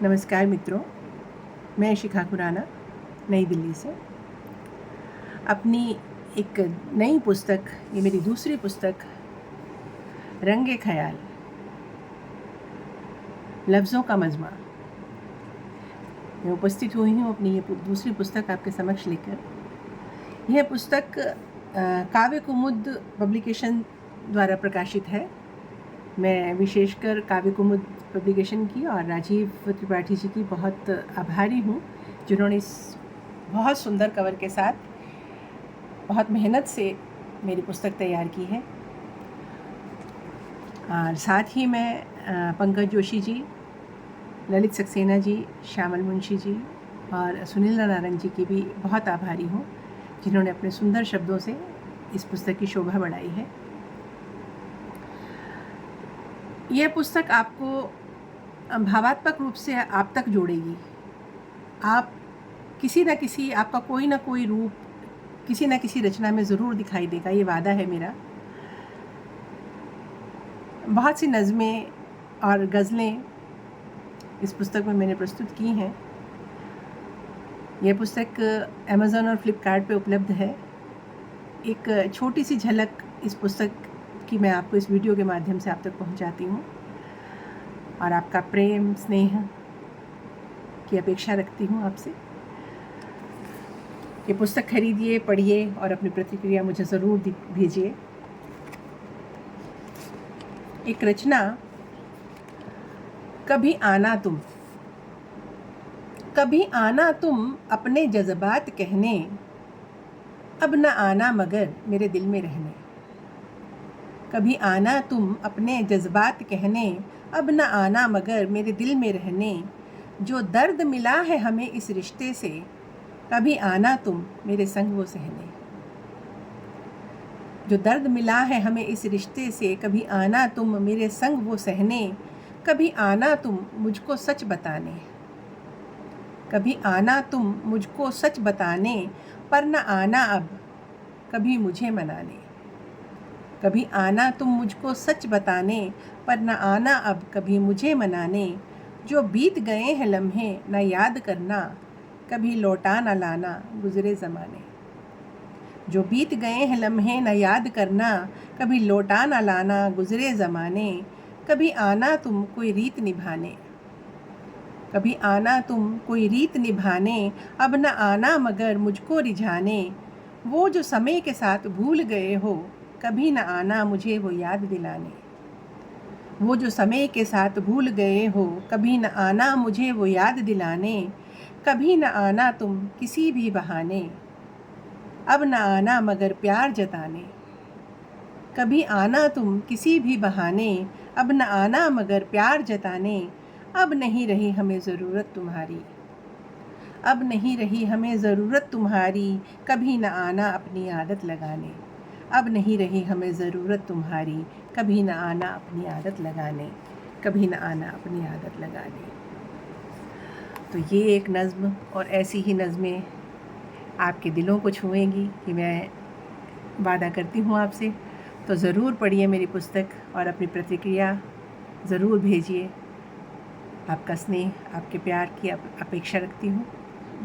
नमस्कार मित्रों, मैं शिखा खुराना नई दिल्ली से अपनी एक नई पुस्तक, ये मेरी दूसरी पुस्तक रंगे ख्याल, लफ्ज़ों का मजमा, मैं उपस्थित हुई हूँ अपनी ये दूसरी पुस्तक आपके समक्ष लेकर। यह पुस्तक काव्य कुमुद पब्लिकेशन द्वारा प्रकाशित है। मैं विशेषकर काव्य कुमुद पब्लिकेशन की और राजीव त्रिपाठी जी की बहुत आभारी हूँ, जिन्होंने इस बहुत सुंदर कवर के साथ बहुत मेहनत से मेरी पुस्तक तैयार की है। और साथ ही मैं पंकज जोशी जी, ललित सक्सेना जी, श्यामल मुंशी जी और सुनील नारंग जी की भी बहुत आभारी हूँ, जिन्होंने अपने सुंदर शब्दों से इस पुस्तक की शोभा बढ़ाई है। यह पुस्तक आपको भावात्मक रूप से आप तक जोड़ेगी। आप किसी न किसी, आपका कोई ना कोई रूप किसी न किसी रचना में ज़रूर दिखाई देगा, ये वादा है मेरा। बहुत सी नज़में और गज़लें इस पुस्तक में मैंने प्रस्तुत की हैं। यह पुस्तक अमेज़न और फ्लिपकार्ट पे उपलब्ध है। एक छोटी सी झलक इस पुस्तक की मैं आपको इस वीडियो के माध्यम से आप तक पहुंचाती हूं और आपका प्रेम स्नेह की अपेक्षा रखती हूं आपसे। ये पुस्तक खरीदिए, पढ़िए और अपनी प्रतिक्रिया मुझे ज़रूर भेजिए। एक रचना, कभी आना तुम अपने जज्बात कहने, अब न आना मगर मेरे दिल में रहने। कभी आना तुम अपने जज्बात कहने, अब न आना मगर मेरे दिल में रहने। जो दर्द मिला है हमें इस रिश्ते से, कभी आना तुम मेरे संग वो सहने। जो दर्द मिला है हमें इस रिश्ते से, कभी आना तुम मेरे संग वो सहने। कभी आना तुम मुझको सच बताने, कभी आना तुम मुझको सच बताने, पर न आना अब कभी मुझे मनाने। कभी आना तुम मुझको सच बताने, पर न आना अब कभी मुझे मनाने। जो बीत गए हैं लम्हे न याद करना, कभी लौटा न लाना गुज़रे ज़माने। जो बीत गए हैं लम्हे न याद करना, कभी लौटा न लाना गुज़रे ज़माने। कभी आना तुम कोई रीत निभाने, कभी आना तुम कोई रीत निभाने, अब न आना मगर मुझको रिझाने। वो जो समय के साथ भूल गए हो, कभी न आना मुझे वो याद दिलाने। वो जो समय के साथ भूल गए हो, कभी न आना मुझे वो याद दिलाने। कभी न आना तुम किसी भी बहाने, अब न आना मगर प्यार जताने। कभी आना तुम किसी भी बहाने, अब न आना मगर प्यार जताने। अब नहीं रही हमें ज़रूरत तुम्हारी, अब नहीं रही हमें ज़रूरत तुम्हारी, कभी न आना अपनी आदत लगाने। अब नहीं रही हमें ज़रूरत तुम्हारी, कभी न आना अपनी आदत लगाने, कभी न आना अपनी आदत लगाने। तो ये एक नज़्म और ऐसी ही नज़में आपके दिलों को छुएंगी कि मैं वादा करती हूँ आपसे। तो ज़रूर पढ़िए मेरी पुस्तक और अपनी प्रतिक्रिया ज़रूर भेजिए। आपका स्नेह, आपके प्यार की अपेक्षा रखती हूँ।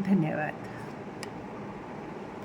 धन्यवाद।